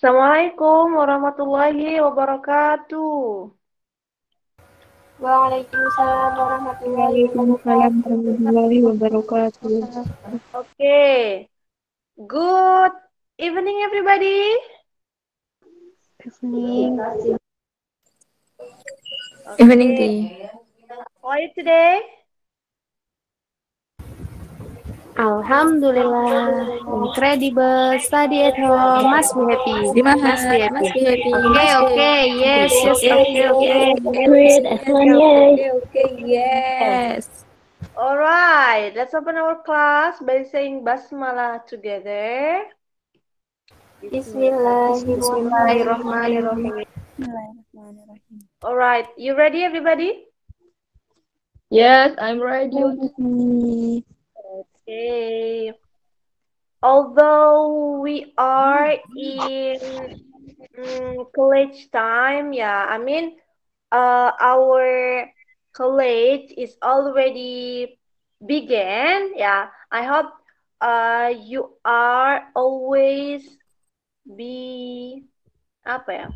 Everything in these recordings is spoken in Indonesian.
Assalamualaikum warahmatullahi wabarakatuh. Waalaikumsalam warahmatullahi Waalaikumsalam wabarakatuh. warahmatullahi wabarakatuh. Okay, good evening everybody. Evening. Evening, Okay, Ti. how are you today? Alhamdulillah, incredible, study at home, must be happy, must be Semangat, happy. Mas Bi happy, Okay, Mas Bi okay, yes, Yes, yes, okay, okay, yes, okay. great, excellent, yay. Yes. Alright, let's open our class by saying Basmalah together. Bismillahirrahmanirrahim. Bismillahirrahmanirrahim. Alright, you ready everybody? Yes, I'm ready. Okay. Although we are in college time, yeah, I mean, our college is already began. Yeah, I hope you are always be apa ya?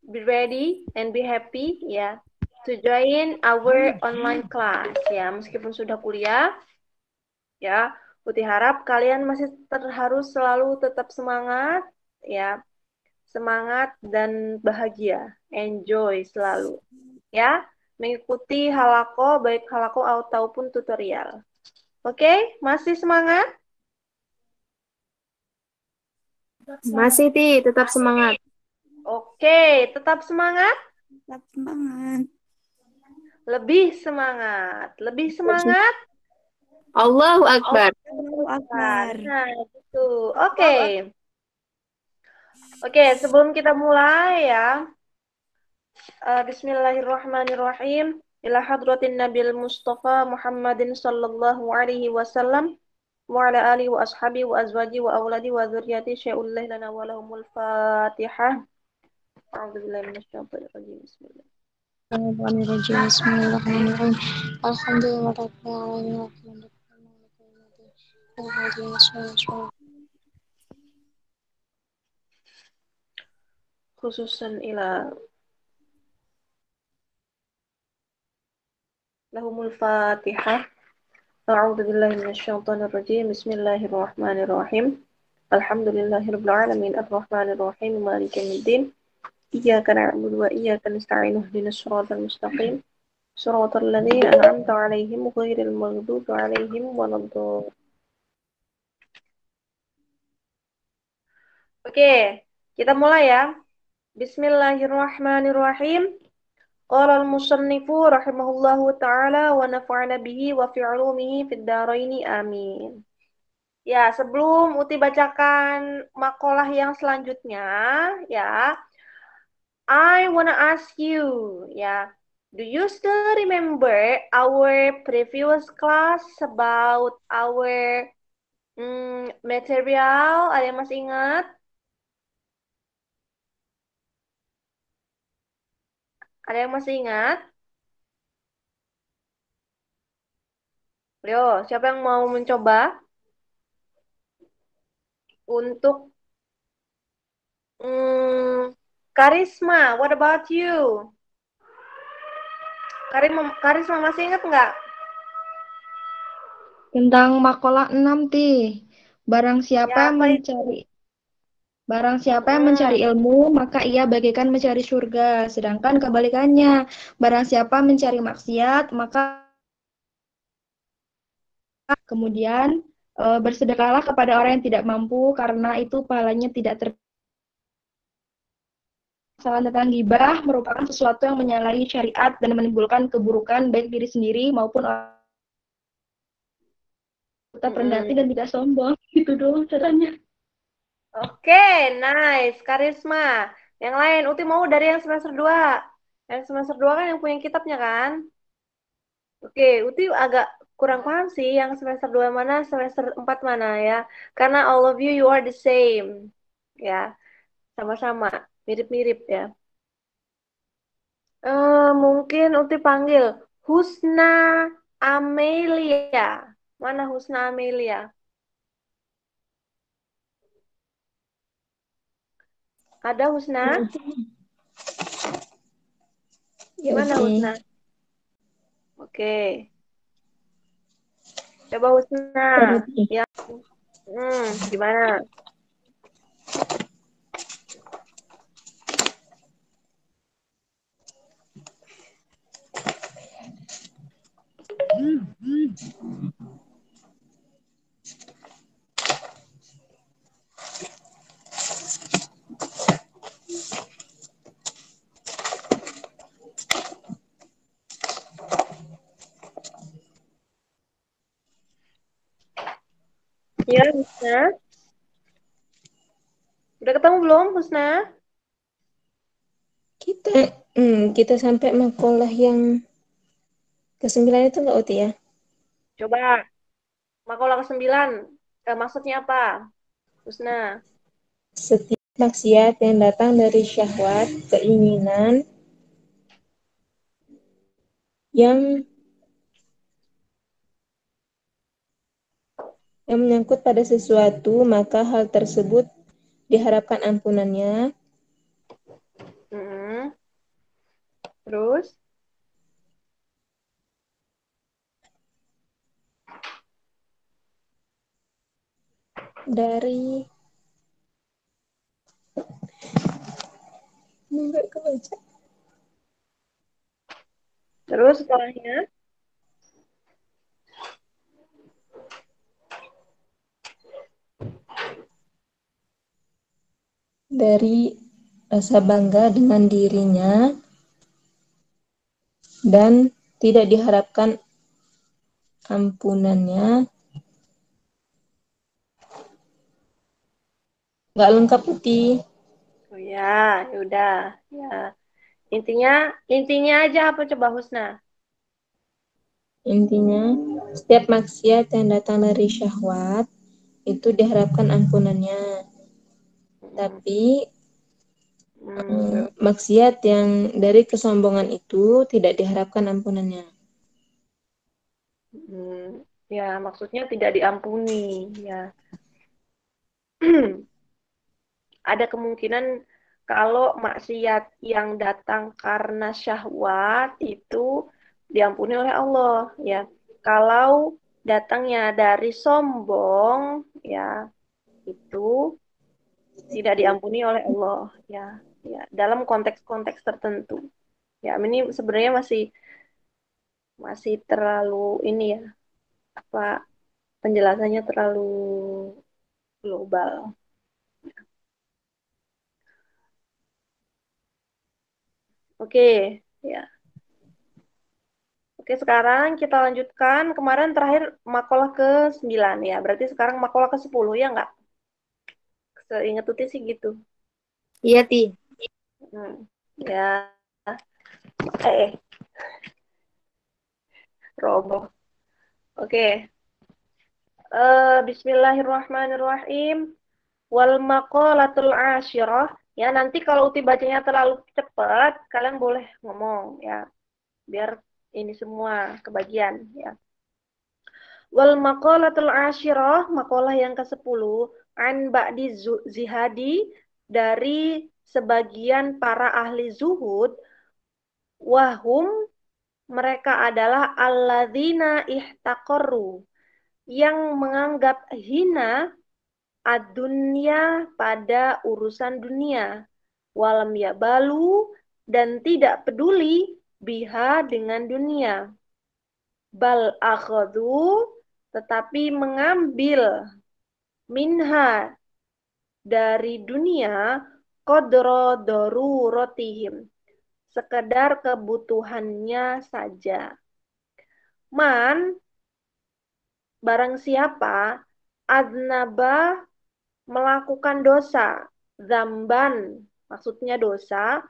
Be ready and be happy ya to join our online class ya. Meskipun sudah kuliah ya, Putih harap kalian masih harus selalu tetap semangat ya. Semangat dan bahagia. Enjoy selalu ya, mengikuti halako baik halako ataupun tutorial. Oke, masih semangat? Masih, Ti, tetap semangat. Oke, tetap semangat? Tetap semangat. Lebih semangat. Lebih semangat? Allahu Akbar. Allahu Akbar. Nah, gitu. Oke. Oke, sebelum kita mulai ya. Bismillahirrahmanirrahim. Ila hadratin Nabil Mustafa Muhammadin sallallahu alaihi wasallam wa ala alihi wa ashabi wa azwaji wa awladi wa dzurriyyati syai'ullah lana wa lahumul Fatihah. A'udzubillahi minasyaitonir rajim. Bismillah. Bismillahirrahmanirrahim. Alhamdulillah rabbil alamin. Khususan ila lahumul Fatihah. A'udzubillahi minasyaitonir rajim. Bismillahirrahmanirrahim. Alhamdulillahirabbil alamin arrahmanir rahim maliki yaumiddin. Iyyaka na'budu wa iyyaka nasta'in ihdinas siratal mustaqim. Shiratal ladzina an'amta 'alaihim ghairil maghdubi 'alaihim waladdallin. Oke, kita mulai ya. Bismillahirrahmanirrahim. Qala al-musannifu rahimahullahu ta'ala wa nafa'ana bihi wa fi 'ulumihi fid dharaini amin. Ya, sebelum Uti bacakan makalah yang selanjutnya, ya, I wanna ask you, ya, do you still remember our previous class about our material? Ada yang masih ingat? Ada yang masih ingat? Yo, siapa yang mau mencoba untuk Karisma? What about you? Karisma masih ingat nggak? Tentang makalah 6, Ti. Barang siapa Ya, apa itu? mencari ilmu, maka ia bagaikan mencari surga. Sedangkan kebalikannya, barang siapa mencari maksiat, maka kemudian bersedekahlah kepada orang yang tidak mampu, karena itu pahalanya tidak Kesalahan tentang ghibah merupakan sesuatu yang menyalahi syariat dan menimbulkan keburukan baik diri sendiri maupun orang tetap rendah hati dan tidak sombong. Gitu doang caranya. Oke, nice. Karisma. Yang lain, Uti mau dari yang semester 2. Yang semester 2 kan yang punya kitabnya kan? Oke, Uti agak kurang paham sih yang semester 2 mana, semester 4 mana ya. Karena all of you, you are the same. Ya, sama-sama. Mirip-mirip ya. Mungkin Uti panggil Husna Amelia. Mana Husna Amelia? Ada Husna? Ya, Gimana Uti. Husna? Oke. Coba Husna. Coba, Uti. Ya. Gimana? Ya, Husna. Udah ketemu belum, Husna? Kita sampai makalah yang ke-9 itu enggak, Uti ya? Coba. Makalah ke-9. Maksudnya apa, Husna? Setiap maksiat yang datang dari syahwat, keinginan yang menyangkut pada sesuatu, maka hal tersebut diharapkan ampunannya Mm-mm. Terus? dari enggak kebaca. Terus setelahnya? Dari rasa bangga dengan dirinya dan tidak diharapkan ampunannya. Nggak lengkap, Putih. Oh ya, ya udah. Ya. Intinya, intinya aja apa coba, Husna? Intinya, setiap maksiat yang datang dari syahwat itu diharapkan ampunannya. Mm-mm. Tapi Terus. maksiat yang dari kesombongan itu tidak diharapkan ampunannya. Ya, maksudnya tidak diampuni. Ya. Ada kemungkinan kalau maksiat yang datang karena syahwat itu diampuni oleh Allah. Ya. Kalau datangnya dari sombong, ya itu tidak diampuni oleh Allah. Ya. Ya. Dalam konteks-konteks tertentu. Ya, ini sebenarnya masih masih terlalu ini ya, apa penjelasannya terlalu global. Oke, ya. Oke, sekarang kita lanjutkan. Kemarin terakhir makalah ke-9 ya. Berarti sekarang makalah ke-10 ya nggak? Seingat Tuti sih gitu. Iya, Ti. Ya, roboh. Oke. Bismillahirrahmanirrahim. Wal maqalatul asyirah. Ya, nanti kalau Uti bacanya terlalu cepat, kalian boleh ngomong ya. Biar ini semua kebagian ya. Wal maqalatul asyirah, makalah yang ke-10, an ba'di zihadi, dari sebagian para ahli zuhud, wahum, mereka adalah alladzina ihtaqarru, yang menganggap hina ad-dunya, pada urusan dunia, walam yabalu, dan tidak peduli biha, dengan dunia, bal akhadhu, tetapi mengambil minha, dari dunia, qadra darurotihim, sekedar kebutuhannya saja. Man, barang siapa, adnaba, melakukan dosa, zamban, maksudnya dosa,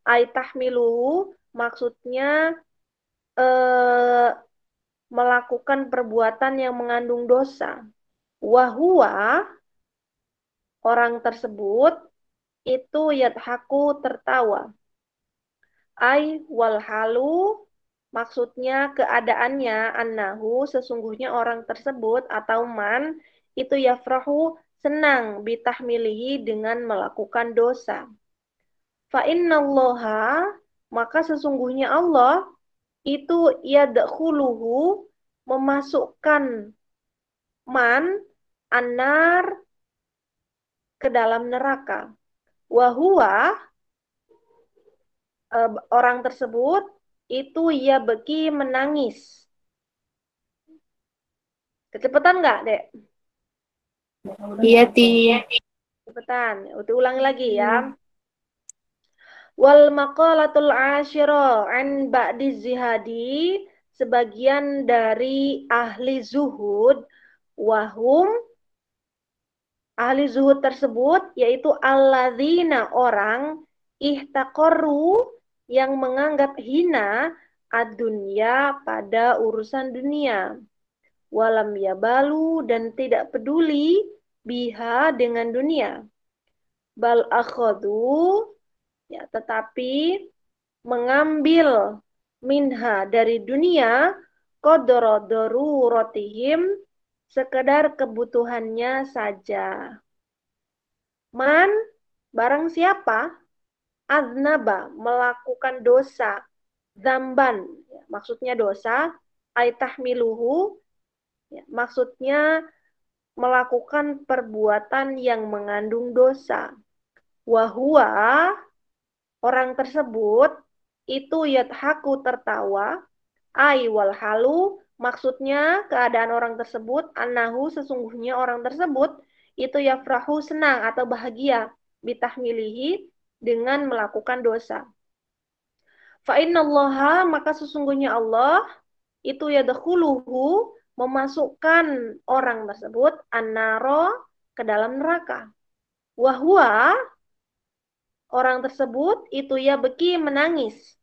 aitahmilu, maksudnya eh, melakukan perbuatan yang mengandung dosa, wahua, orang tersebut itu yadhaku, tertawa, ai wal halu, maksudnya keadaannya, annahu, sesungguhnya orang tersebut atau man itu yafrahu, senang, bitahmilihi, dengan melakukan dosa. Fa innallaha, maka sesungguhnya Allah itu yadkhuluhu, memasukkan man anar ke dalam neraka. Wahua, orang tersebut itu ia beki menangis. Kecepatan nggak, Dek? Iya, Ti. Kecepatan. Ulangi lagi ya. Wal maqalatul asyira an ba'di zihadi, sebagian dari ahli zuhud, wahum, ahli zuhud tersebut yaitu alladzina, orang, ihtaqarru, yang menganggap hina ad-dunya, pada urusan dunia, walam yabalu, dan tidak peduli biha, dengan dunia, bal akhadu, ya, tetapi mengambil minha, dari dunia, qadra daruratihim, sekedar kebutuhannya saja. Man, barang siapa, aznaba, melakukan dosa, zamban, ya, maksudnya dosa, aitahmiluhu, ya, maksudnya melakukan perbuatan yang mengandung dosa. Wahua, orang tersebut itu yadhaku, tertawa, ai wal halu, maksudnya keadaan orang tersebut, anahu, sesungguhnya orang tersebut itu yafrahu, senang atau bahagia, bitahmilihi, dengan melakukan dosa. Fa innallaha, maka sesungguhnya Allah itu yadkhuluhu, memasukkan orang tersebut, annaro, ke dalam neraka. Wahwa, orang tersebut itu ya beki menangis,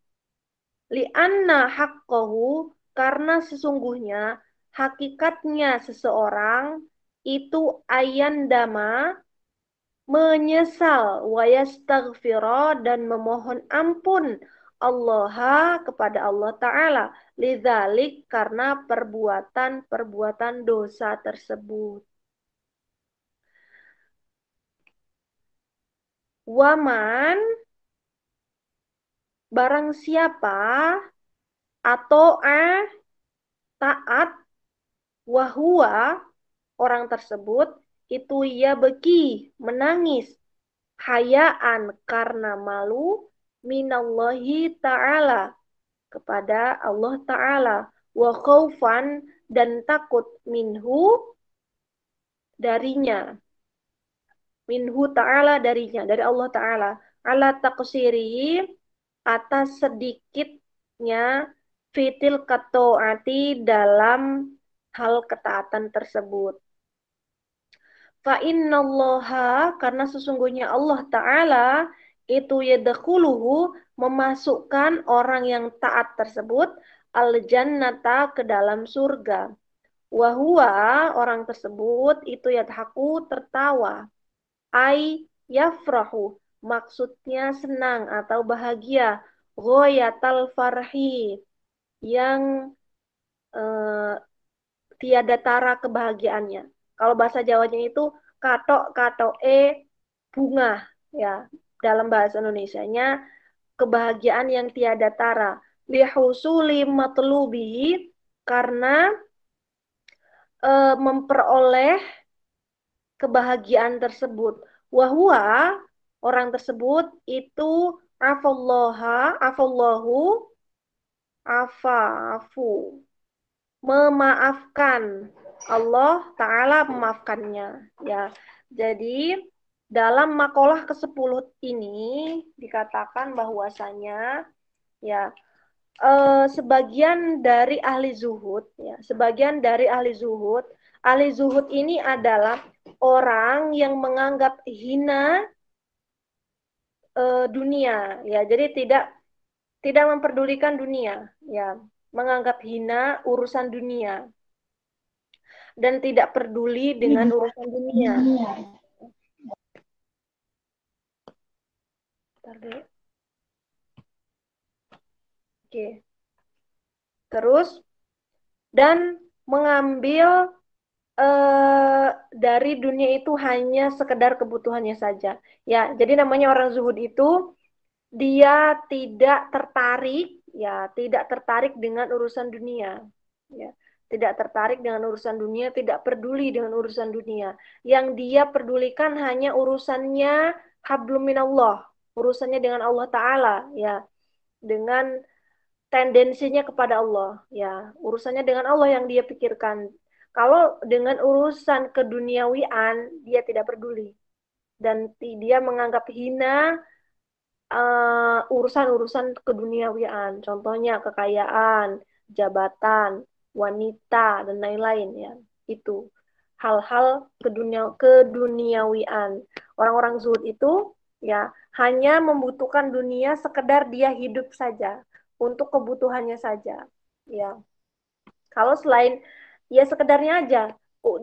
li'anna haqqahu, karena sesungguhnya hakikatnya seseorang itu ayandama, menyesal, wa yastaghfira, dan memohon ampun, Allah, kepada Allah Ta'ala, lidzalik, karena perbuatan-perbuatan dosa tersebut. Waman, barang siapa, atau taat, wahua, orang tersebut itu ia beki menangis, hayaan, karena malu, minallahi ta'ala, kepada Allah Ta'ala, wa khaufan, dan takut, minhu, darinya, minhu ta'ala, darinya, dari Allah Ta'ala, ala taqsirihi, atas sedikitnya, fitil katoati, dalam hal ketaatan tersebut. Fa innallaha, karena sesungguhnya Allah Ta'ala itu yadkhuluhu, memasukkan orang yang taat tersebut, al-jannata, ke dalam surga. Wahua, orang tersebut itu yadhaku, tertawa, ai yafrahu, maksudnya senang atau bahagia, ghoyatal farhi, yang eh, tiada tara kebahagiaannya. Kalau bahasa Jawanya itu katok katok bunga, ya, dalam bahasa Indonesianya kebahagiaan yang tiada tara, lihusuli matlubi, karena memperoleh kebahagiaan tersebut. Wahwa, orang tersebut itu afallahu, afu, memaafkan, Allah Ta'ala memaafkannya, ya. Jadi dalam makalah ke-10 ini dikatakan bahwasanya, ya, sebagian dari ahli zuhud, ya, sebagian dari ahli zuhud ini adalah orang yang menganggap hina dunia, ya. Jadi tidak memperdulikan dunia, ya, menganggap hina urusan dunia dan tidak peduli dengan urusan dunia. Oke. Terus, dan mengambil dari dunia itu hanya sekedar kebutuhannya saja. Ya, jadi namanya orang zuhud itu dia tidak tertarik, ya, tidak tertarik dengan urusan dunia, ya, tidak tertarik dengan urusan dunia, tidak peduli dengan urusan dunia. Yang dia pedulikan hanya urusannya hablum minallah, urusannya dengan Allah Ta'ala, ya, dengan tendensinya kepada Allah, ya, urusannya dengan Allah yang dia pikirkan. Kalau dengan urusan keduniawian, dia tidak peduli dan dia menganggap hina urusan-urusan keduniawian, contohnya kekayaan, jabatan, wanita, dan lain-lain ya. Itu hal-hal keduniawian. Orang-orang zuhud itu ya hanya membutuhkan dunia sekedar dia hidup saja, untuk kebutuhannya saja. Ya, kalau selain ya sekedarnya aja,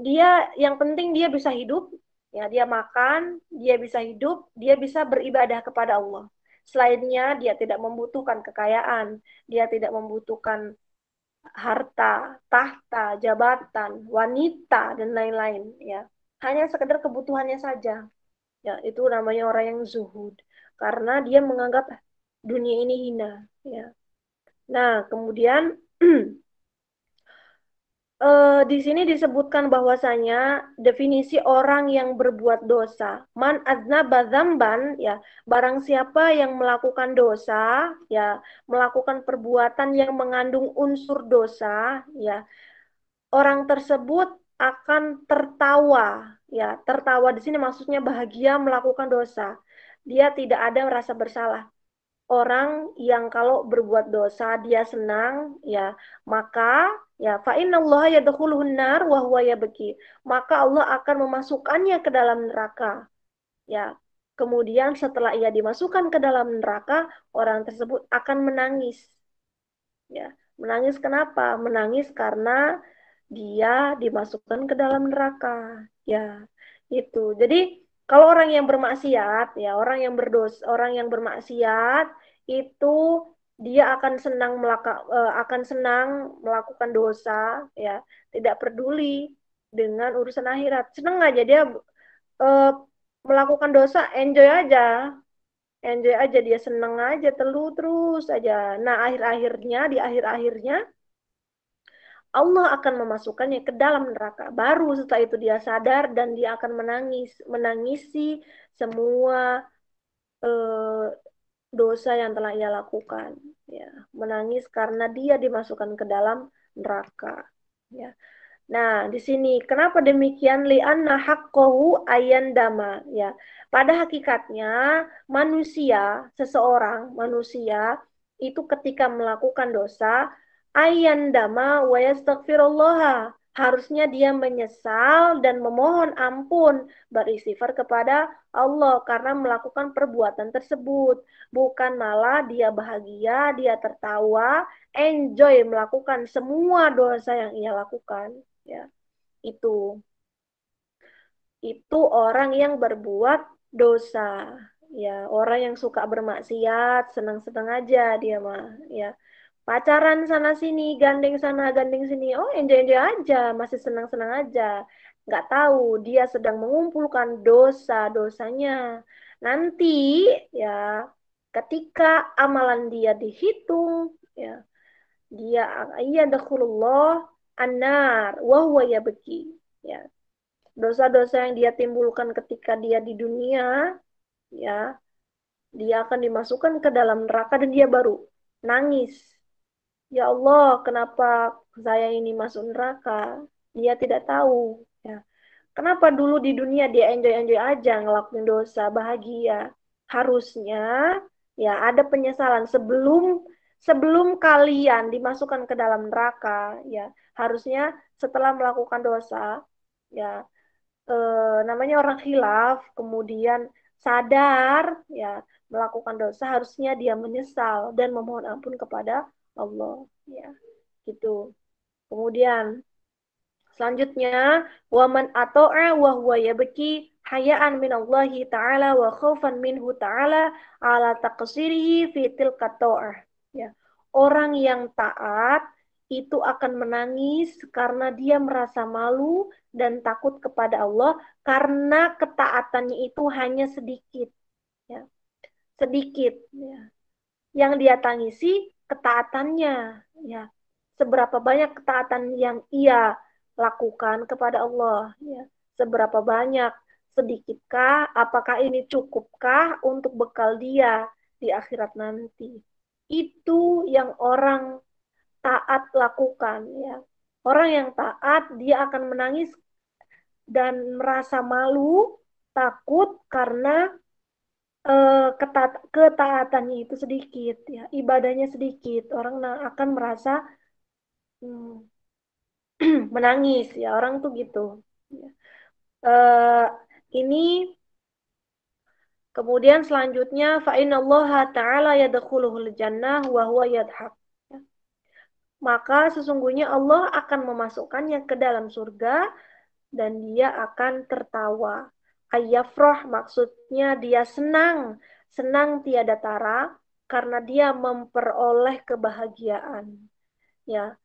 dia yang penting dia bisa hidup, ya dia makan, dia bisa hidup, dia bisa beribadah kepada Allah. Selainnya dia tidak membutuhkan kekayaan, dia tidak membutuhkan harta, tahta, jabatan, wanita dan lain-lain ya. Hanya sekedar kebutuhannya saja. Ya, itu namanya orang yang zuhud karena dia menganggap dunia ini hina ya. Nah, kemudian di sini disebutkan bahwasanya definisi orang yang berbuat dosa. Man aznaba dzamban ya, barang siapa yang melakukan dosa, ya, melakukan perbuatan yang mengandung unsur dosa, ya, orang tersebut akan tertawa, ya. Tertawa di sini maksudnya bahagia melakukan dosa. Dia tidak ada rasa bersalah. Orang yang kalau berbuat dosa dia senang ya, maka ya fa innallaha yadkhuluhun nar wa huwa yabki, maka Allah akan memasukkannya ke dalam neraka ya. Kemudian setelah ia dimasukkan ke dalam neraka, orang tersebut akan menangis ya. Menangis kenapa? Menangis karena dia dimasukkan ke dalam neraka ya. Itu jadi kalau orang yang bermaksiat ya, orang yang berdosa, orang yang bermaksiat itu dia akan senang melakukan dosa ya, tidak peduli dengan urusan akhirat, senang aja dia eh, melakukan dosa, enjoy aja dia, senang aja, terus aja. Nah, di akhir-akhirnya Allah akan memasukkannya ke dalam neraka. Baru setelah itu dia sadar dan dia akan menangisi semua eh, dosa yang telah ia lakukan. Ya, menangis karena dia dimasukkan ke dalam neraka. Ya. Nah, di sini kenapa demikian? Li'anna haqqahu ayandama ya. Pada hakikatnya manusia itu ketika melakukan dosa ayandama wa yastaghfirullah. Harusnya dia menyesal dan memohon ampun, beristighfar kepada Allah karena melakukan perbuatan tersebut. Bukan malah dia bahagia, dia tertawa, enjoy melakukan semua dosa yang ia lakukan ya. Itu itu orang yang berbuat dosa ya, orang yang suka bermaksiat, senang-senang aja dia mah ya, pacaran sana sini, gandeng sana gandeng sini, oh enjoy enjoy aja, masih senang-senang aja, nggak tahu dia sedang mengumpulkan dosa-dosanya. Nanti ya, ketika amalan dia dihitung ya, dia iya dakhulullah anar wa huwa yabki ya. Dosa-dosa yang dia timbulkan ketika dia di dunia ya, dia akan dimasukkan ke dalam neraka dan dia baru nangis. Ya Allah, kenapa saya ini masuk neraka? Dia tidak tahu ya. Kenapa dulu di dunia dia enjoy-enjoy aja ngelakuin dosa, bahagia. Harusnya ya ada penyesalan sebelum sebelum kalian dimasukkan ke dalam neraka ya. Harusnya setelah melakukan dosa ya, namanya orang khilaf, kemudian sadar ya melakukan dosa, harusnya dia menyesal dan memohon ampun kepada Allah ya. Gitu. Kemudian selanjutnya, waman ato'a wa huwa yabki hayaan minallahi ta'ala wa khaufan minhu ta'ala ala taqsirihi fi tilka ta'ah. Ya. Orang yang taat itu akan menangis karena dia merasa malu dan takut kepada Allah karena ketaatannya itu hanya sedikit. Ya. sedikit ya. Yang dia tangisi ketaatannya ya. Seberapa banyak ketaatan yang ia lakukan kepada Allah ya. Seberapa banyak, sedikit,kah, apakah ini cukupkah untuk bekal dia di akhirat nanti. Itu yang orang taat lakukan ya. Orang yang taat dia akan menangis dan merasa malu, takut karena ketaatannya itu sedikit ya, ibadahnya sedikit. Orang akan merasa hmm, menangis ya, orang tuh gitu. Ya. Eh, ini kemudian selanjutnya fa innallaha ta'ala yadkhuluhul jannah wa huwa yadhak. Ya. Maka sesungguhnya Allah akan memasukkannya ke dalam surga dan dia akan tertawa. Ayyafroh maksudnya dia senang, senang tiada tara karena dia memperoleh kebahagiaan. Ya,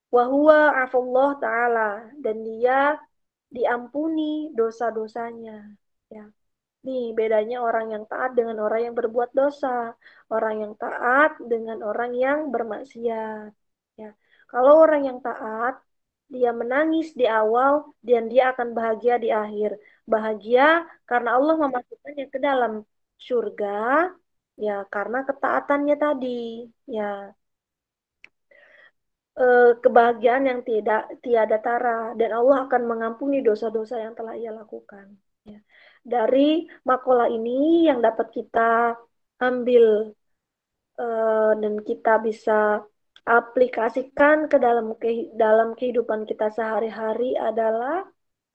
wahwa afallah taala dan dia diampuni dosa-dosanya. Ya. Nih bedanya orang yang taat dengan orang yang berbuat dosa. Orang yang taat dengan orang yang bermaksiat. Ya. Kalau orang yang taat, dia menangis di awal dan dia akan bahagia di akhir. Bahagia karena Allah memasukkannya ke dalam surga, ya karena ketaatannya tadi. Ya, kebahagiaan yang tidak tiada tara dan Allah akan mengampuni dosa-dosa yang telah ia lakukan. Ya. Dari makalah ini yang dapat kita ambil dan kita bisa aplikasikan ke dalam kehidupan kita sehari-hari adalah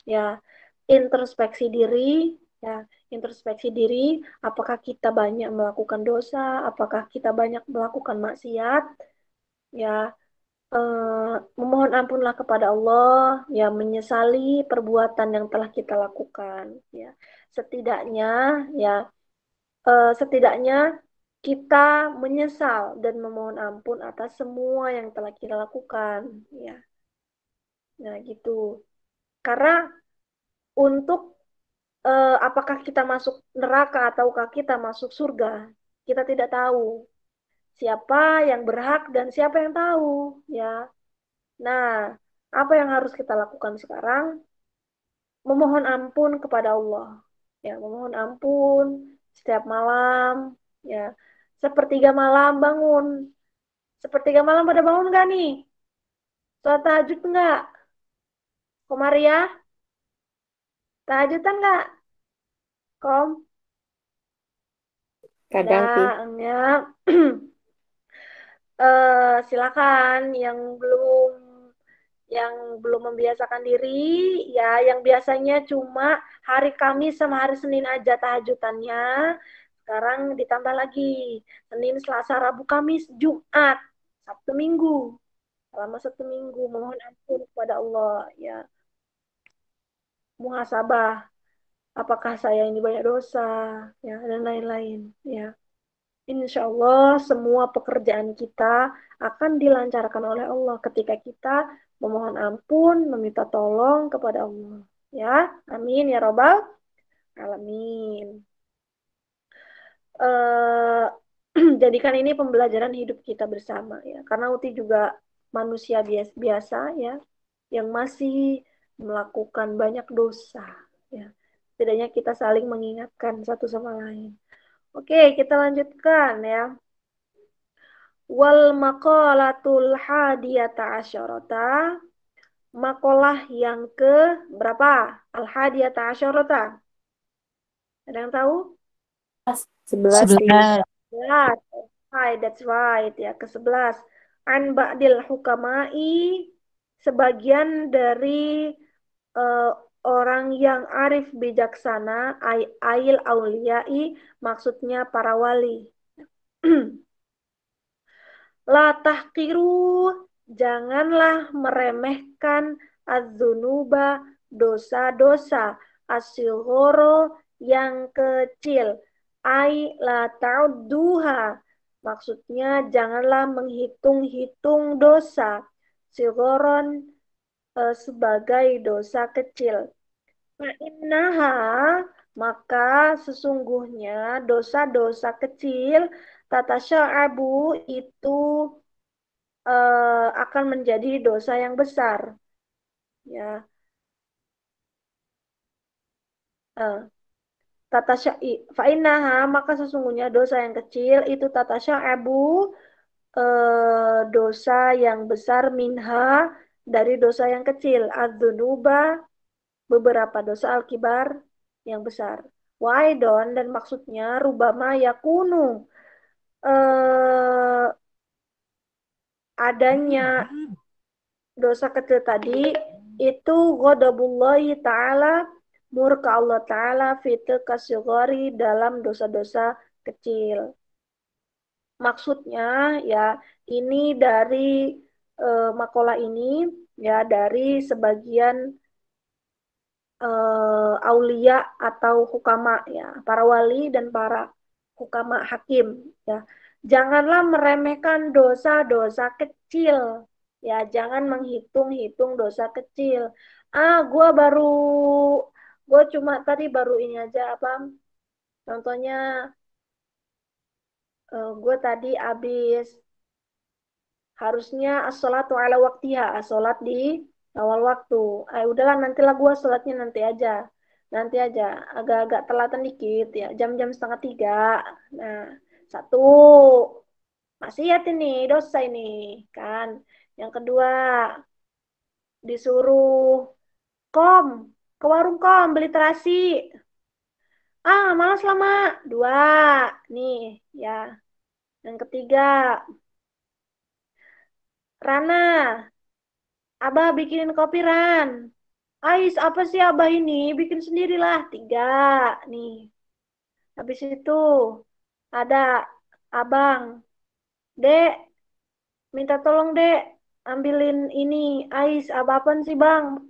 ya introspeksi diri ya introspeksi diri, apakah kita banyak melakukan dosa, apakah kita banyak melakukan maksiat, ya memohon ampunlah kepada Allah, ya menyesali perbuatan yang telah kita lakukan, ya setidaknya ya setidaknya kita menyesal dan memohon ampun atas semua yang telah kita lakukan, ya. Nah, gitu. Karena untuk apakah kita masuk neraka ataukah kita masuk surga, kita tidak tahu siapa yang berhak dan siapa yang tahu, ya. Nah, apa yang harus kita lakukan sekarang? Memohon ampun kepada Allah. Ya, memohon ampun setiap malam, ya. Sepertiga malam bangun. Sepertiga malam pada bangun gak nih? Sholat tahajud enggak? Komaria? Tahajudan enggak? Kom? Kadang sih. Enggak, enggak. Silakan yang belum membiasakan diri, ya yang biasanya cuma hari Kamis sama hari Senin aja tahajudannya, sekarang ditambah lagi Senin, Selasa, Rabu, Kamis, Jumat, Sabtu, Minggu, selama 1 minggu memohon ampun kepada Allah, ya muhasabah apakah saya ini banyak dosa, ya dan lain-lain, ya. Insya Allah semua pekerjaan kita akan dilancarkan oleh Allah ketika kita memohon ampun, meminta tolong kepada Allah. Ya, amin ya robbal alamin. Eh, jadikan ini pembelajaran hidup kita bersama ya, karena Uti juga manusia biasa ya, yang masih melakukan banyak dosa. Ya, setidaknya kita saling mengingatkan satu sama lain. Oke, kita lanjutkan ya. Wal maqalatul hadiyata asyarata, makalah yang ke berapa? Al hadiyata asyarata. Ada yang tahu? 11 sih. 11. 11. Right, that's right ya, ke-11. An ba'dil hukamai, sebagian dari eh, orang yang arif bijaksana, ail auliyai, maksudnya para wali. La tahqiru, janganlah meremehkan az-zunuba, dosa-dosa, as-sighara, yang kecil. Ai la ta'udduha, maksudnya janganlah menghitung-hitung dosa. Sighoron sebagai dosa kecil. Innaha, Maka sesungguhnya dosa-dosa kecil tatasya'abu itu akan menjadi dosa yang besar. Ya, eh, fa'innaha maka sesungguhnya dosa yang kecil itu tatasya'abu dosa yang besar minha dari dosa yang kecil adzunuba beberapa dosa al-kibar yang besar. Waidon dan maksudnya rubama yakunu eh, adanya dosa kecil tadi itu ghadabullahi ta'ala murka Allah ta'ala fitil kasyugori dalam dosa-dosa kecil. Maksudnya ya ini dari makalah ini ya dari sebagian aulia atau hukama ya, para wali dan para hukama hakim ya. Janganlah meremehkan dosa-dosa kecil. Ya, jangan menghitung-hitung dosa kecil. Gue cuma tadi baru ini aja apa? Contohnya gue tadi habis harusnya as-sholatu ala waktiha, sholat di awal waktu. Udahlah nantilah gua sholatnya nanti aja. Nanti aja, agak-agak telatan dikit ya, jam-jam setengah tiga. Nah, satu, maksiat ini, dosa ini, kan. Yang kedua, disuruh kom, ke warung kom, beli terasi. Malas lama. Dua, nih, ya. Yang ketiga, Rana, Abah bikinin kopi Ran. Ais, apa sih Abah ini? Bikin sendirilah. Tiga. Nih. Habis itu ada Abang. Dek, minta tolong Dek. Ambilin ini. Ais, apa-apaan sih Bang?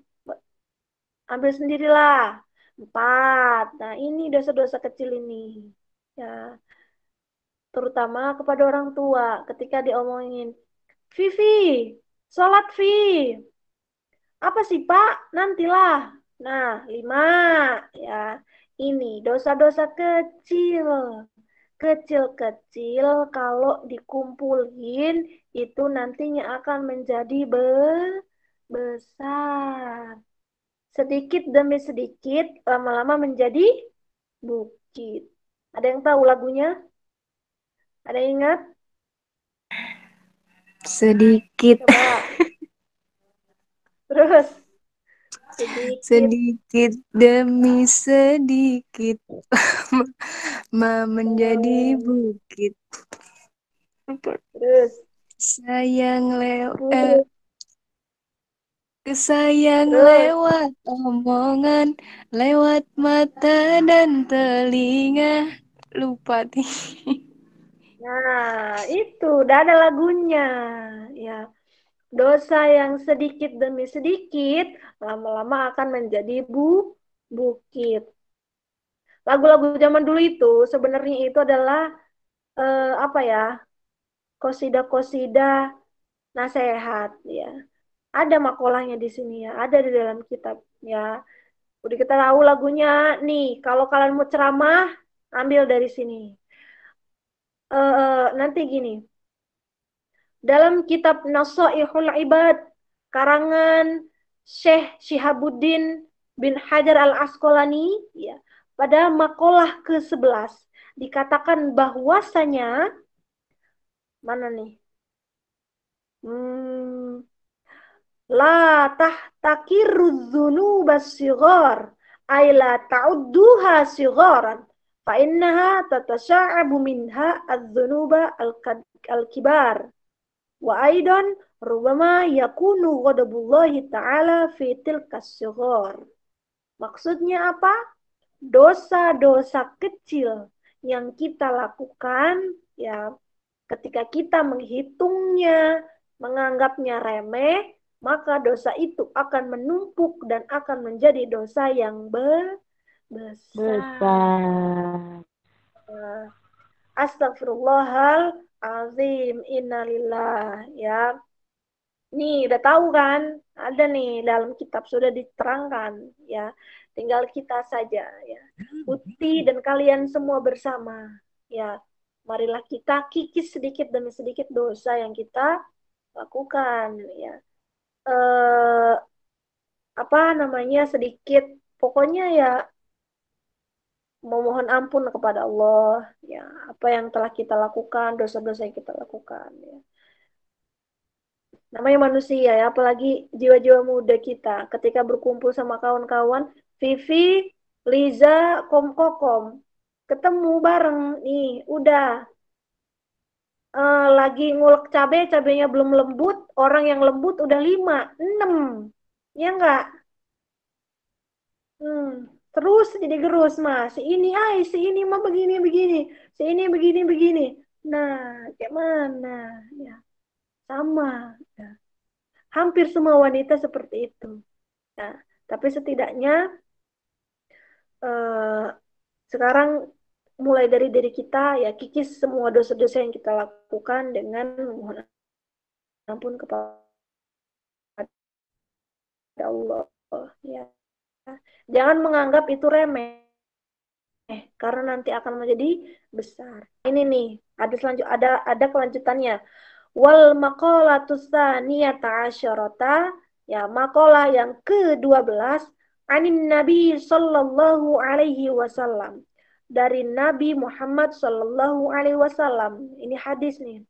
Ambil sendirilah. Empat. Nah, ini dosa-dosa kecil ini. Ya, terutama kepada orang tua. Ketika diomongin, Vivi, sholat Vi. Apa sih Pak? Nantilah. Nah, lima. Ya, ini dosa-dosa kecil. Kecil-kecil kalau dikumpulin itu nantinya akan menjadi besar. Sedikit demi sedikit lama-lama menjadi bukit. Ada yang tahu lagunya? Ada yang ingat? Sedikit, Coba. Terus sedikit sedikit demi sedikit, menjadi bukit. terus Sayang terus sayang terus. lewat omongan, lewat mata dan telinga. Lupa nih. Nah, itu udah ada lagunya. Ya, dosa yang sedikit demi sedikit lama-lama akan menjadi bukit. Lagu-lagu zaman dulu itu sebenarnya itu adalah apa ya? Kosida-kosida nasihat ya. Ada makolahnya di sini ya, ada di dalam kitab ya. Udah kita tahu lagunya nih, kalau kalian mau ceramah ambil dari sini. Nanti gini, dalam kitab Nasaihul Ibad karangan Syekh Syihabuddin bin Hajar Al-Asqalani ya, pada makalah ke-11 dikatakan bahwasanya mana nih? Hmm, la tahtakirru dzunuba sighar ay la ta'udduha sigharan fa innaha tatasya'abu minha adz-dzunuba al-kibar. Wa aidan rubama yakunu ghadabullahi ta'ala fi tilkas sighar. Maksudnya apa? Dosa-dosa kecil yang kita lakukan ya ketika kita menghitungnya, menganggapnya remeh, maka dosa itu akan menumpuk dan akan menjadi dosa yang besar. Besar. Astagfirullahalazim, innalillah ya. Nih, udah tahu kan? Ada nih dalam kitab sudah diterangkan ya. Tinggal kita saja ya. Uti dan kalian semua bersama ya. Marilah kita kikis sedikit demi sedikit dosa yang kita lakukan ya. Eh apa namanya sedikit pokoknya ya memohon ampun kepada Allah ya apa yang telah kita lakukan dosa-dosa yang kita lakukan ya namanya manusia ya apalagi jiwa-jiwa muda kita ketika berkumpul sama kawan-kawan Vivi Liza Kokom ketemu bareng nih udah lagi ngulek cabai cabenya belum lembut orang yang lembut udah 5 6 ya enggak. Hmm, terus jadi gerus mas. Si ini mah begini begini, si ini begini begini. Nah, kayak mana? Ya, sama. Ya. Hampir semua wanita seperti itu. Nah, tapi setidaknya eh, sekarang mulai dari diri kita ya kikis semua dosa-dosa yang kita lakukan dengan memohon ampun kepada Allah. Ya, jangan menganggap itu remeh. Karena nanti akan menjadi besar. Ini nih, ada kelanjutannya. Wal maqalatus tsaniyata asyarata, ya makalah yang ke-12 anin Nabi sallallahu alaihi wasallam. Dari Nabi Muhammad sallallahu alaihi wasallam. Ini hadis nih.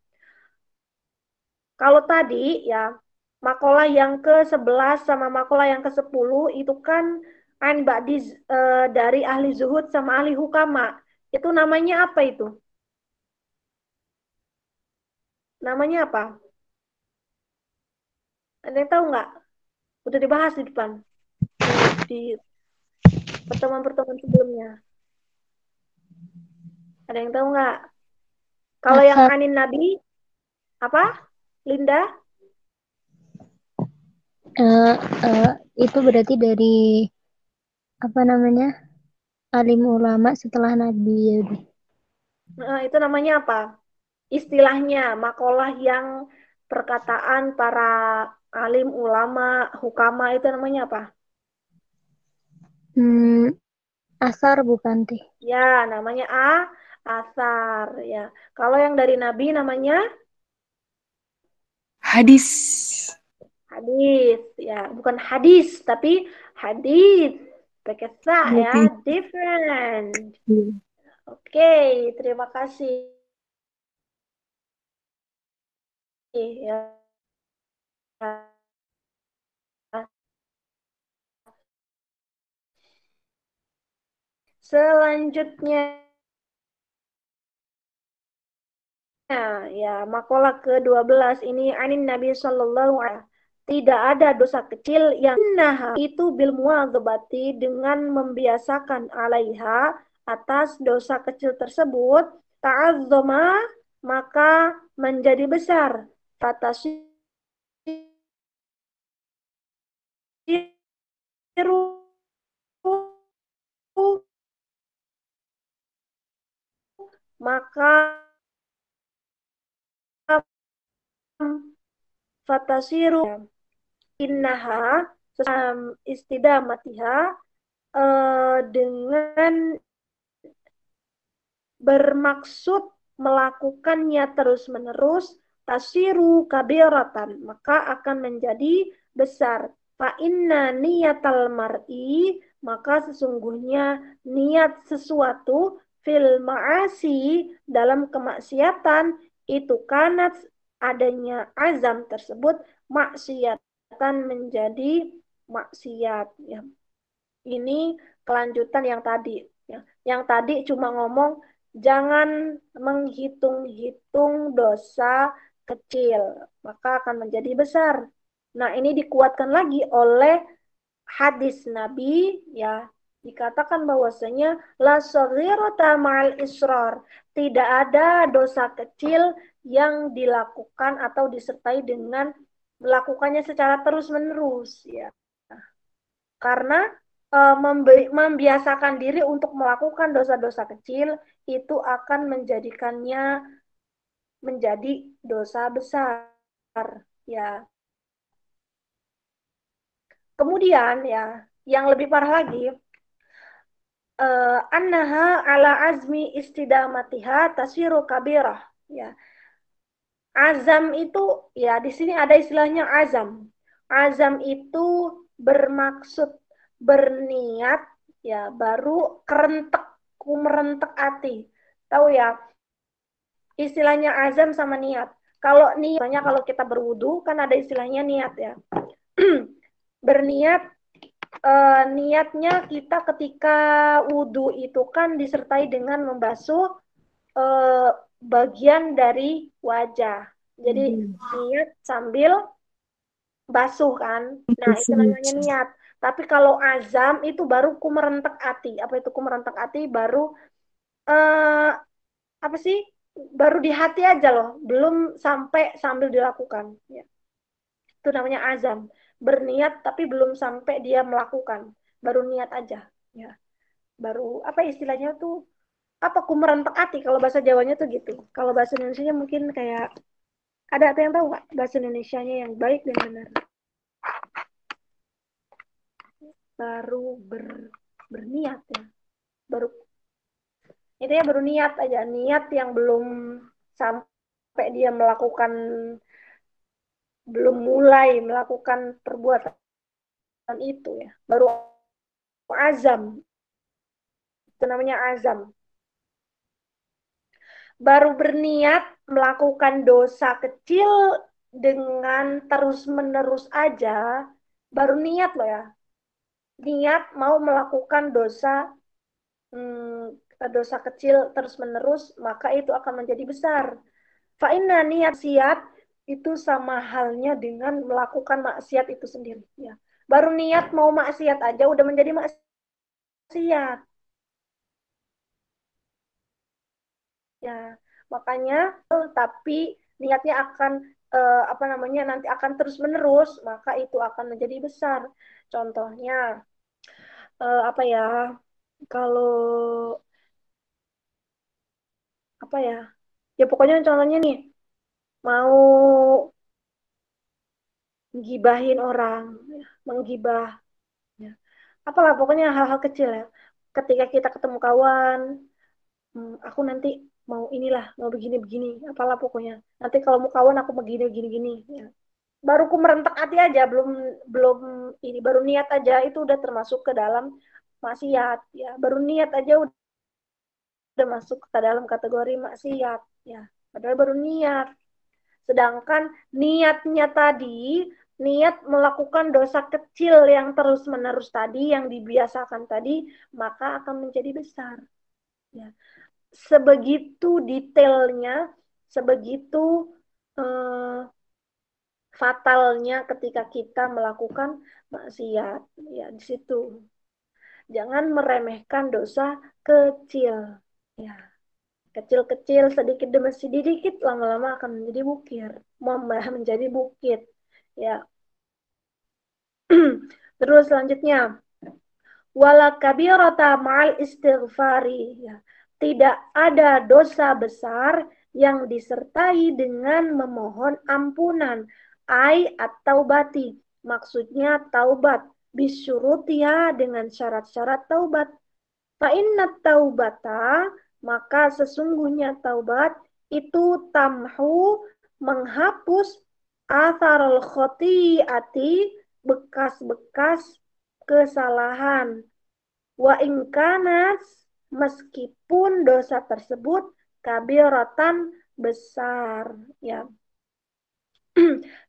Kalau tadi ya makalah yang ke-11 sama makalah yang ke-10 itu kan dari ahli zuhud sama ahli hukama. Itu namanya apa itu? Namanya apa? Ada yang tahu nggak? Udah dibahas di depan di pertemuan-pertemuan sebelumnya. Ada yang tahu nggak? Kalau yang Asal anin Nabi apa? Linda? eh, eh, itu berarti dari apa namanya alim ulama setelah Nabi ya udah. Itu namanya apa? Istilahnya makalah yang perkataan para alim ulama hukama itu namanya apa? Hmm, asar bukan teh. Ya, namanya asar ya. Kalau yang dari Nabi namanya Hadis. hadis ya, bukan hadis tapi hadis. Pakai sa ya, Hadis. different. Oke, terima kasih ya. Selanjutnya ya, makalah ke-12 ini anin Nabi sallallahu alaihi wasallam. Tidak ada dosa kecil yang nah itu bil muadzabati dengan membiasakan alaiha atas dosa kecil tersebut ta'azzama maka menjadi besar. Fatasiru maka fatasiru innaha istidamatiha dengan bermaksud melakukannya terus-menerus tasiru kabiratan maka akan menjadi besar fa inna niyatal mar'i maka sesungguhnya niat sesuatu fil ma'asi dalam kemaksiatan itu kanat adanya azam tersebut maksiatan menjadi maksiat ya. Ini kelanjutan yang tadi ya. Yang tadi cuma ngomong jangan menghitung-hitung dosa kecil, maka akan menjadi besar. Nah, ini dikuatkan lagi oleh hadis Nabi ya. Dikatakan bahwasanya la saghirata ma'al israr. Tidak ada dosa kecil yang dilakukan atau disertai dengan melakukannya secara terus-menerus ya. Karena membiasakan diri untuk melakukan dosa-dosa kecil itu akan menjadikannya menjadi dosa besar ya. Kemudian ya, yang lebih parah lagi, annaha ala azmi istidamatiha tasiru kabirah. Ya, azam itu ya di sini ada istilahnya azam. Azam itu bermaksud berniat ya baru kerentek kumerentek hati. Tahu ya, istilahnya azam sama niat. Kalau niatnya kalau kita berwudu kan ada istilahnya niat ya. Berniat niatnya kita ketika wudhu itu kan disertai dengan membasuh eh, bagian dari wajah. Jadi niat sambil basuh kan. Nah, itu namanya niat. Tapi kalau azam itu baru kumerentek hati. Apa itu kumerentek hati? Baru eh, apa sih? Baru di hati aja loh, belum sampai sambil dilakukan. Ya. Itu namanya azam. Berniat tapi belum sampai dia melakukan. Baru niat aja. Ya. Baru apa istilahnya tuh? Apa kumerentek hati kalau bahasa Jawanya tuh gitu. Kalau bahasa Indonesianya mungkin kayak ada yang tahu nggak bahasa Indonesianya yang baik dan benar? Baru berniat ya. Baru itu ya baru niat aja, niat yang belum sampai dia melakukan belum mulai melakukan perbuatan itu ya. Baru azam. Itu namanya azam. Baru berniat melakukan dosa kecil dengan terus-menerus aja, baru niat loh ya. Niat mau melakukan dosa kecil terus-menerus, maka itu akan menjadi besar. Fa'inna niat siat itu sama halnya dengan melakukan maksiat itu sendiri. Ya. Baru niat mau maksiat aja udah menjadi maksiat. Ya, makanya tapi niatnya akan apa namanya nanti akan terus menerus, maka itu akan menjadi besar. Contohnya apa ya? Kalau apa ya? Ya pokoknya contohnya nih, mau gibahin orang, ya, menggibah, ya. Apalah pokoknya hal-hal kecil ya. Ketika kita ketemu kawan, aku nanti mau inilah, mau begini-begini, apalah pokoknya. Nanti kalau mau kawan aku begini gini gini ya. Baru ku merentak hati aja, belum belum ini baru niat aja itu udah termasuk ke dalam maksiat ya. Baru niat aja udah masuk ke dalam kategori maksiat ya. Padahal baru niat. Sedangkan niatnya tadi, niat melakukan dosa kecil yang terus-menerus tadi, yang dibiasakan tadi, maka akan menjadi besar. Ya. Sebegitu detailnya, sebegitu eh, fatalnya ketika kita melakukan maksiat. Ya, di situ. Jangan meremehkan dosa kecil. Ya, kecil-kecil sedikit demi sedikit lama-lama akan menjadi bukit, menjadi bukit. Ya. Terus selanjutnya, wala kabirata ma'al istighfari. Ya. Tidak ada dosa besar yang disertai dengan memohon ampunan. Ai atau bati. Maksudnya taubat. Bisyurutia dengan syarat-syarat taubat. Fa'inna taubata, maka sesungguhnya taubat itu tamhu menghapus atharul khotiati bekas-bekas kesalahan. Wa ingkanas meskipun dosa tersebut kabiratan besar ya.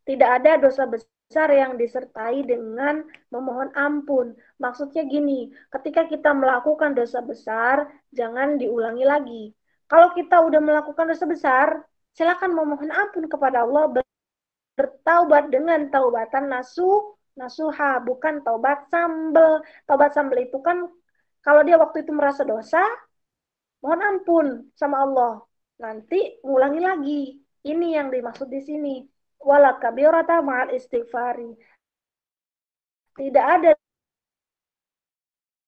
Tidak ada dosa besar yang disertai dengan memohon ampun. Maksudnya gini, ketika kita melakukan dosa besar, jangan diulangi lagi. Kalau kita udah melakukan dosa besar, silakan memohon ampun kepada Allah, bertaubat dengan taubatan nasuha, bukan taubat sambel. Taubat sambel itu kan kalau dia waktu itu merasa dosa, mohon ampun sama Allah. Nanti ngulangi lagi. Ini yang dimaksud di sini. Wala kabirata ma'al istighfari. Tidak ada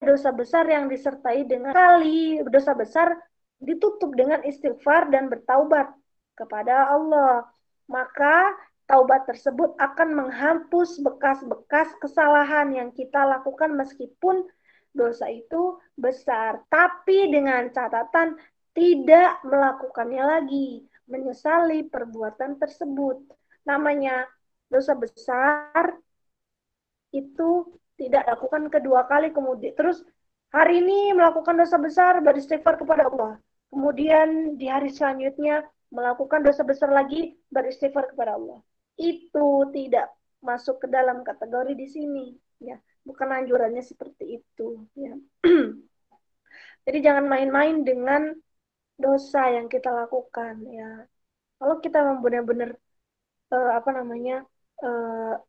dosa besar yang disertai dengan kali dosa besar ditutup dengan istighfar dan bertaubat kepada Allah. Maka taubat tersebut akan menghapus bekas-bekas kesalahan yang kita lakukan meskipun dosa itu besar. Tapi dengan catatan tidak melakukannya lagi, menyesali perbuatan tersebut. Namanya dosa besar itu tidak lakukan kedua kali kemudian terus hari ini melakukan dosa besar beristighfar kepada Allah. Kemudian di hari selanjutnya melakukan dosa besar lagi beristighfar kepada Allah. Itu tidak masuk ke dalam kategori di sini, ya. Bukan anjurannya seperti itu, ya. Jadi jangan main-main dengan dosa yang kita lakukan, ya. Kalau kita benar-benar apa namanya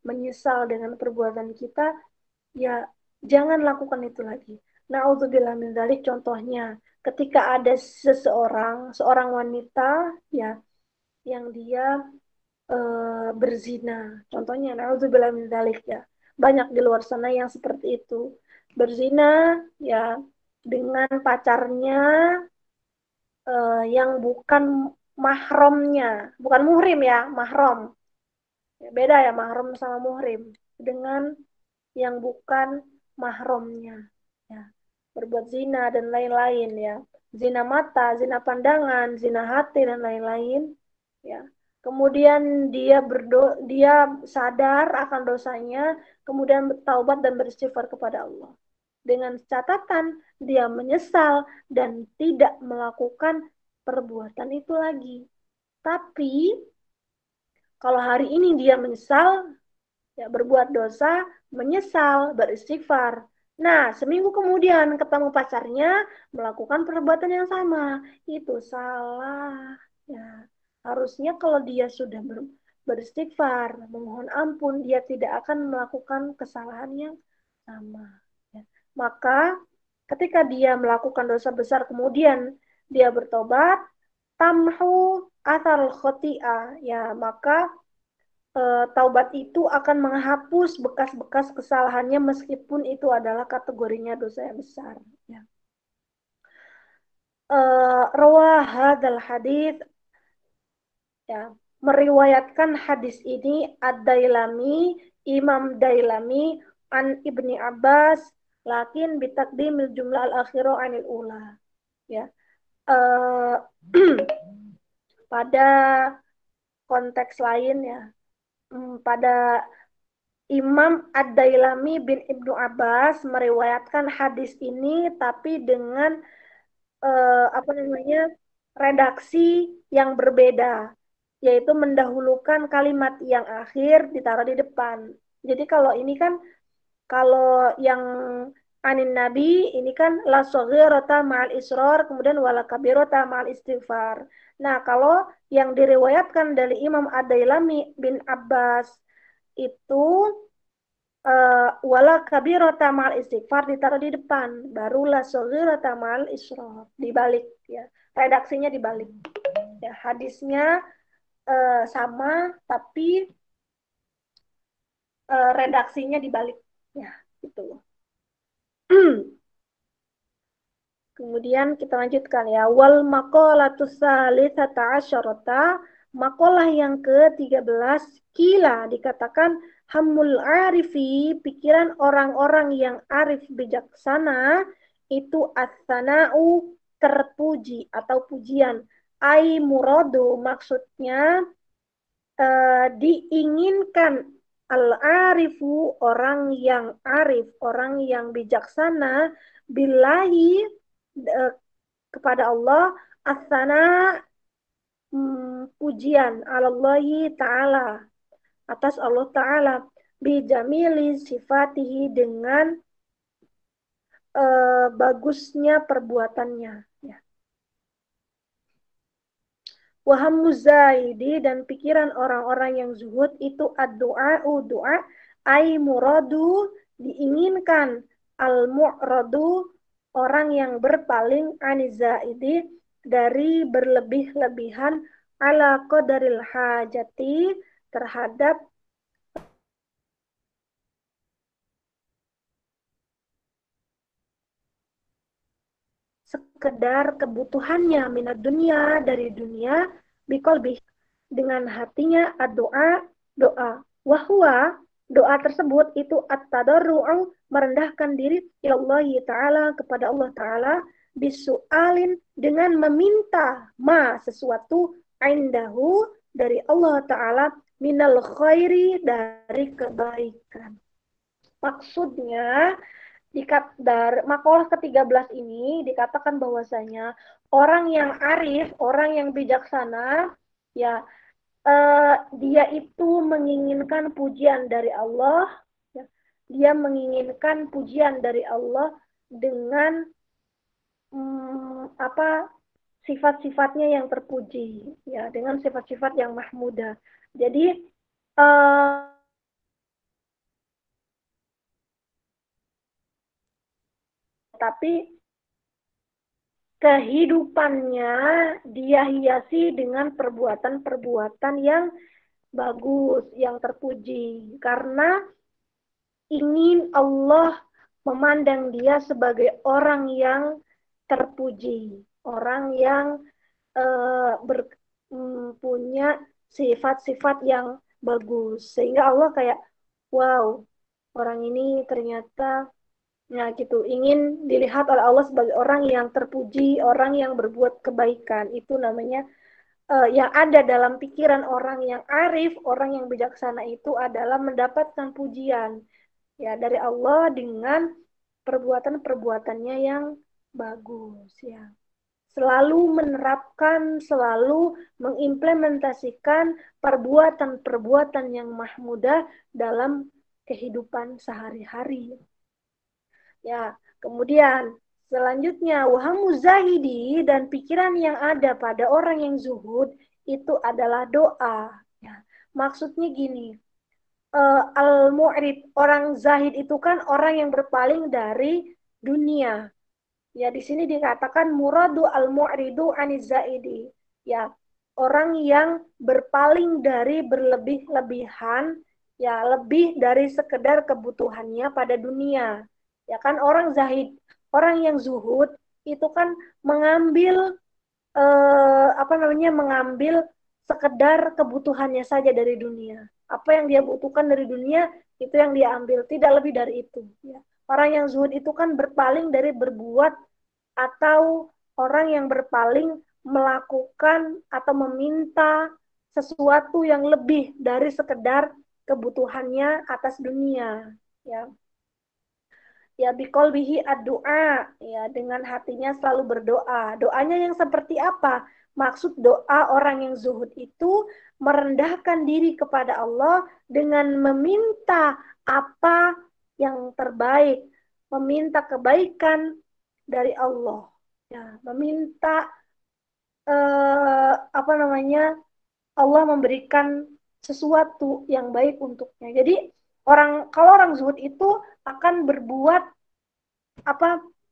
menyesal dengan perbuatan kita, ya jangan lakukan itu lagi. Nauzubillah min dzalik, contohnya ketika ada seorang wanita, ya, yang dia berzina. Contohnya naudzubillah min dzalik, ya. Banyak di luar sana yang seperti itu. Berzina, ya, dengan pacarnya yang bukan mahramnya, bukan muhrim, ya, mahram. Ya, beda ya mahram sama muhrim. Dengan yang bukan mahramnya, ya. Berbuat zina dan lain-lain, ya. Zina mata, zina pandangan, zina hati dan lain-lain, ya. Kemudian dia sadar akan dosanya, kemudian bertaubat dan beristighfar kepada Allah. Dengan catatan dia menyesal dan tidak melakukan perbuatan itu lagi. Tapi kalau hari ini dia menyesal, ya, berbuat dosa, menyesal, beristighfar. Nah, seminggu kemudian ketemu pacarnya melakukan perbuatan yang sama. Itu salah. Ya, harusnya kalau dia sudah beristighfar, memohon ampun, dia tidak akan melakukan kesalahan yang sama. Ya. Maka ketika dia melakukan dosa besar kemudian dia bertobat, tamhu athar khoti'ah, ya, maka taubat itu akan menghapus bekas-bekas kesalahannya meskipun itu adalah kategorinya dosa yang besar. Ya. Rawah hadal hadis, ya, meriwayatkan hadis ini Ad-Dailami, Imam Dailami an Ibni Abbas, lakin bitakdimil jumlah al-akhirah anil ula. Ya. Uh, pada konteks lain, ya, pada Imam Ad-Dailami bin Ibnu Abbas meriwayatkan hadis ini tapi dengan apa namanya redaksi yang berbeda, yaitu mendahulukan kalimat yang akhir ditaruh di depan. Jadi kalau ini kan kalau yang anin Nabi ini kan la saghirata ma'al israr, kemudian wala kabirata ma'al istighfar. Nah, kalau yang diriwayatkan dari Imam Ad-Dailami bin Abbas itu wala kabirata ma'al istighfar ditaruh di depan, barulah saghirata ma'al israr, dibalik, ya. Redaksinya dibalik. Ya, hadisnya sama tapi redaksinya dibalik. Ya, gitu. Kemudian kita lanjutkan, ya. Wal maqalatus salitsata asyarata, maqalah yang ke-13, kila dikatakan hamul arifi, pikiran orang-orang yang arif bijaksana itu as-sana'u, terpuji atau pujian. Ai muradu, maksudnya diinginkan al-arifu, orang yang arif, orang yang bijaksana, billahi, kepada Allah, asana, pujian, alallahi ta'ala, atas Allah ta'ala, bijamili sifatihi, dengan bagusnya perbuatannya, ya. Waham muzaidi, dan pikiran orang-orang yang zuhud itu ad-du'a, doa, ai muradu, diinginkan, al-mu'radu, orang yang berpaling, anizaidi, dari berlebih-lebihan, ala qadaril hajati, terhadap sekedar kebutuhannya, minat dunia, dari dunia, biqalbi, dengan hatinya, doa, doa. Wahwa doa tersebut itu at-tadarru'u merendahkan diri ilallahi ta'ala kepada Allah ta'ala bisu'alin dengan meminta sesuatu indahu dari Allah ta'ala minal khairi dari kebaikan. Maksudnya dari makalah ke-13 ini dikatakan bahwasanya orang yang arif, orang yang bijaksana, ya dia itu menginginkan pujian dari Allah, ya. Dia menginginkan pujian dari Allah dengan sifat-sifatnya yang terpuji, ya, dengan sifat-sifat yang mahmudah. Jadi tapi kehidupannya dia hiasi dengan perbuatan-perbuatan yang bagus, yang terpuji. Karena ingin Allah memandang dia sebagai orang yang terpuji, orang yang punya sifat-sifat yang bagus. Sehingga Allah kayak, wow, orang ini ternyata ya gitu, ingin dilihat oleh Allah sebagai orang yang terpuji, orang yang berbuat kebaikan. Itu namanya yang ada dalam pikiran orang yang arif, orang yang bijaksana itu adalah mendapatkan pujian ya dari Allah dengan perbuatan-perbuatannya yang bagus ya. Selalu menerapkan, selalu mengimplementasikan perbuatan-perbuatan yang mahmudah dalam kehidupan sehari-hari. Ya, kemudian selanjutnya wahamu zahidi dan pikiran yang ada pada orang yang zuhud itu adalah doa. Ya, maksudnya gini, al-mu'rid, orang zahid itu kan orang yang berpaling dari dunia. Ya, di sini dikatakan muradu al-mu'ridu anizaidi. Ya, orang yang berpaling dari berlebih-lebihan, ya, lebih dari sekedar kebutuhannya pada dunia. Ya kan orang zahid, orang yang zuhud itu kan mengambil mengambil sekedar kebutuhannya saja dari dunia. Apa yang dia butuhkan dari dunia itu yang dia ambil, tidak lebih dari itu. Ya. Orang yang zuhud itu kan berpaling dari berbuat atau orang yang berpaling melakukan atau meminta sesuatu yang lebih dari sekedar kebutuhannya atas dunia. Ya, ya biqalbihi ad-du'a, ya dengan hatinya selalu berdoa. Doanya yang seperti apa? Maksud doa orang yang zuhud itu merendahkan diri kepada Allah dengan meminta apa yang terbaik, meminta kebaikan dari Allah. Ya, meminta Allah memberikan sesuatu yang baik untuknya. Jadi kalau orang zuhud itu akan berbuat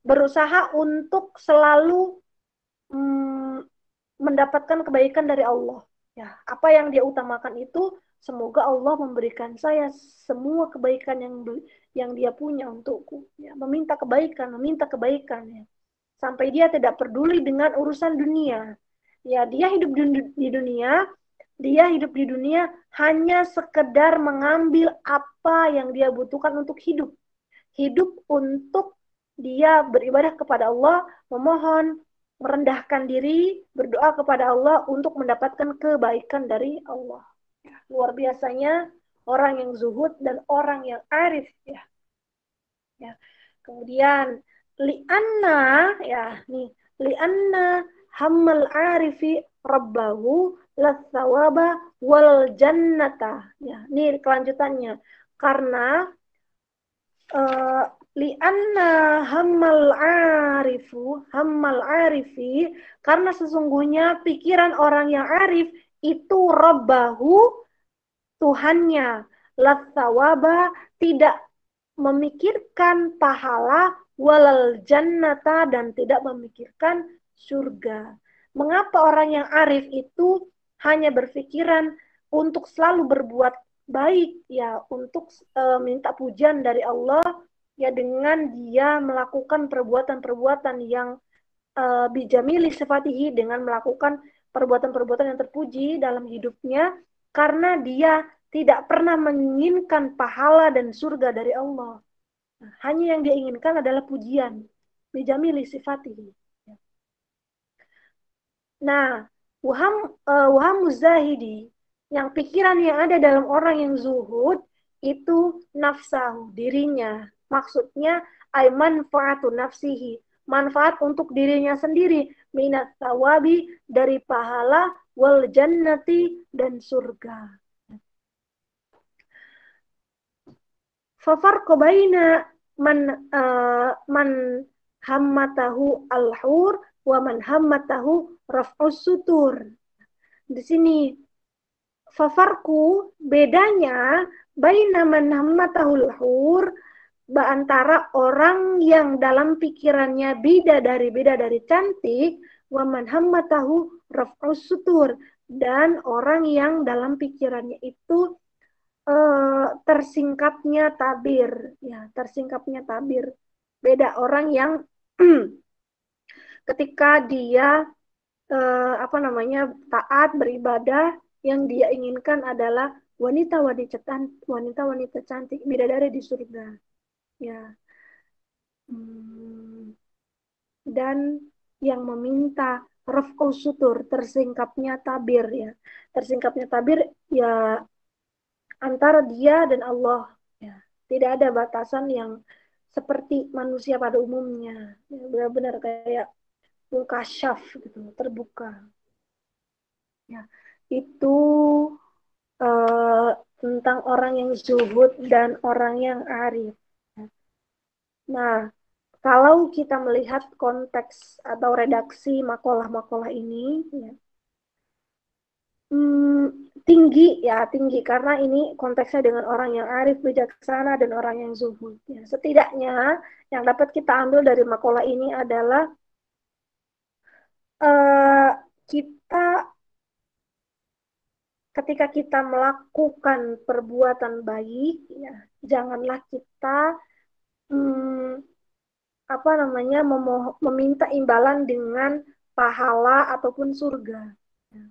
berusaha untuk selalu mendapatkan kebaikan dari Allah. Ya, apa yang dia utamakan itu semoga Allah memberikan saya semua kebaikan yang dia punya untukku. Ya, meminta kebaikan ya. Sampai dia tidak peduli dengan urusan dunia. Ya, dia hidup di dunia, hanya sekedar mengambil apa yang dia butuhkan untuk hidup. Hidup untuk dia beribadah kepada Allah, memohon, merendahkan diri, berdoa kepada Allah untuk mendapatkan kebaikan dari Allah. Ya, luar biasanya orang yang zuhud dan orang yang arif ya. Ya. Kemudian li'anna hammal arifi rabbahu lathawaba wal jannata. Ya, ini kelanjutannya. Karena li'anna hammal arifi karena sesungguhnya pikiran orang yang arif itu rabbahu Tuhannya, lathawaba tidak memikirkan pahala walal jannata dan tidak memikirkan surga. Mengapa orang yang arif itu hanya berpikiran untuk selalu berbuat baik ya, untuk minta pujian dari Allah ya dengan dia melakukan perbuatan-perbuatan yang bijamili sifatihi dengan melakukan perbuatan-perbuatan yang terpuji dalam hidupnya karena dia tidak pernah menginginkan pahala dan surga dari Allah. Nah, hanya yang dia inginkan adalah pujian. Bijamili sifatihi. Nah, waham muzahidi, yang pikiran yang ada dalam orang yang zuhud, itu nafsahu, dirinya. Maksudnya, ay manfaatu nafsihi, manfaat untuk dirinya sendiri, minat tawabi, dari pahala, wal jannati, dan surga. Fafarqu baina man hammatahu al-hur wa man hammatahu raf'us sutur. Di sini fafarku, bedanya baina man hammatahu al-hur, antara orang yang dalam pikirannya beda dari cantik, wa man hammatahu raf'us sutur, dan orang yang dalam pikirannya itu tersingkapnya tabir, ya, tersingkapnya tabir. Beda orang yang ketika dia taat beribadah, yang dia inginkan adalah wanita-wanita cantik, bidadari di surga, ya. Dan yang meminta raf'u sutur, tersingkapnya tabir, ya. Tersingkapnya tabir, ya, antara dia dan Allah, ya. Tidak ada batasan yang seperti manusia pada umumnya, ya, benar-benar kayak mukasyaf gitu, terbuka, ya. Itu tentang orang yang zuhud dan orang yang arif. Nah, kalau kita melihat konteks atau redaksi makalah-makalah ini, ya, tinggi karena ini konteksnya dengan orang yang arif, bijaksana, dan orang yang zuhud. Ya, setidaknya yang dapat kita ambil dari makalah ini adalah kita ketika kita melakukan perbuatan baik, ya, janganlah kita meminta imbalan dengan pahala ataupun surga. Ya,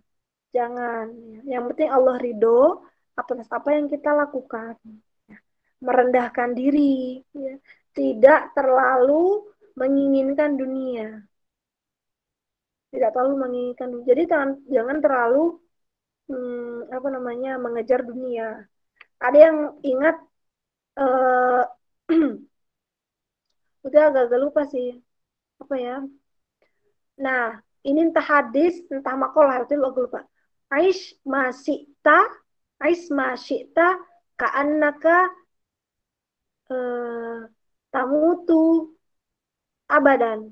jangan. Ya. Yang penting Allah ridho atas apa yang kita lakukan. Ya. Merendahkan diri, ya. Tidak terlalu menginginkan dunia. Tidak terlalu menginginkan dunia. Jadi jangan terlalu mengejar dunia. Ada yang ingat udah agak lupa sih apa ya. Nah, ini entah hadis entah makalah, itu aku lupa. Aish masyita ka'annaka tamutu abadan.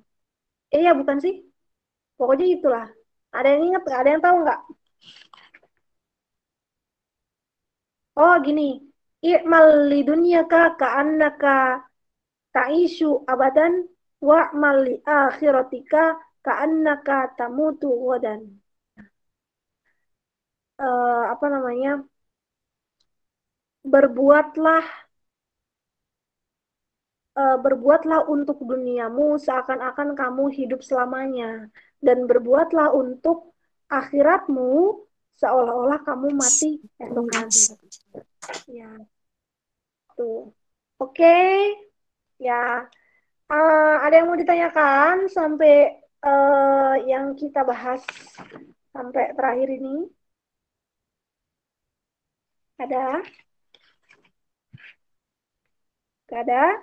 Iya bukan sih? Pokoknya itulah. Ada yang ingat nggak? Ada yang tahu nggak? Oh gini, i'mal li dunyaka ka'annaka ta'ishu abadan wa'mal li akhiratika ka'annaka tamutu wadan. Berbuatlah untuk duniamu seakan-akan kamu hidup selamanya, dan berbuatlah untuk akhiratmu seolah-olah kamu mati esok hari. Ya, tuh. Oke, ya. Ada yang mau ditanyakan sampai yang kita bahas sampai terakhir ini? Ada? Gak ada?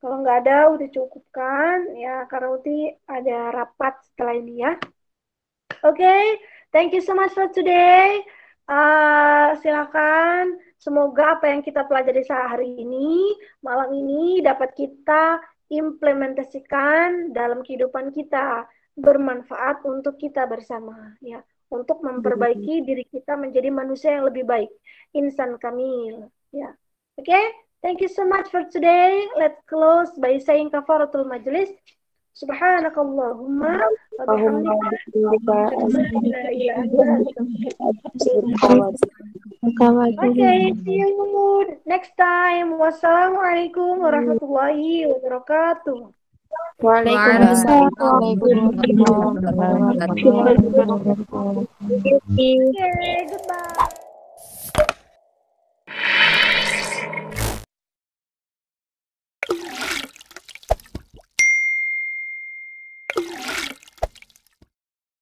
Kalau nggak ada, udah cukup kan? Ya, karena Uti ada rapat setelah ini ya. Oke, thank you so much for today. Silakan. Semoga apa yang kita pelajari sehari ini, malam ini, dapat kita implementasikan dalam kehidupan kita, bermanfaat untuk kita bersama, ya, untuk memperbaiki diri kita menjadi manusia yang lebih baik, insan kamil, ya. Oke, thank you so much for today. Let's close by saying kafaratul majlis. Subhanakallahumma wa bihamdika. Okay, see you next time. Wassalamualaikum warahmatullahi wabarakatuh. Waalaikumsalam warahmatullahi wabarakatuh. Okay, goodbye.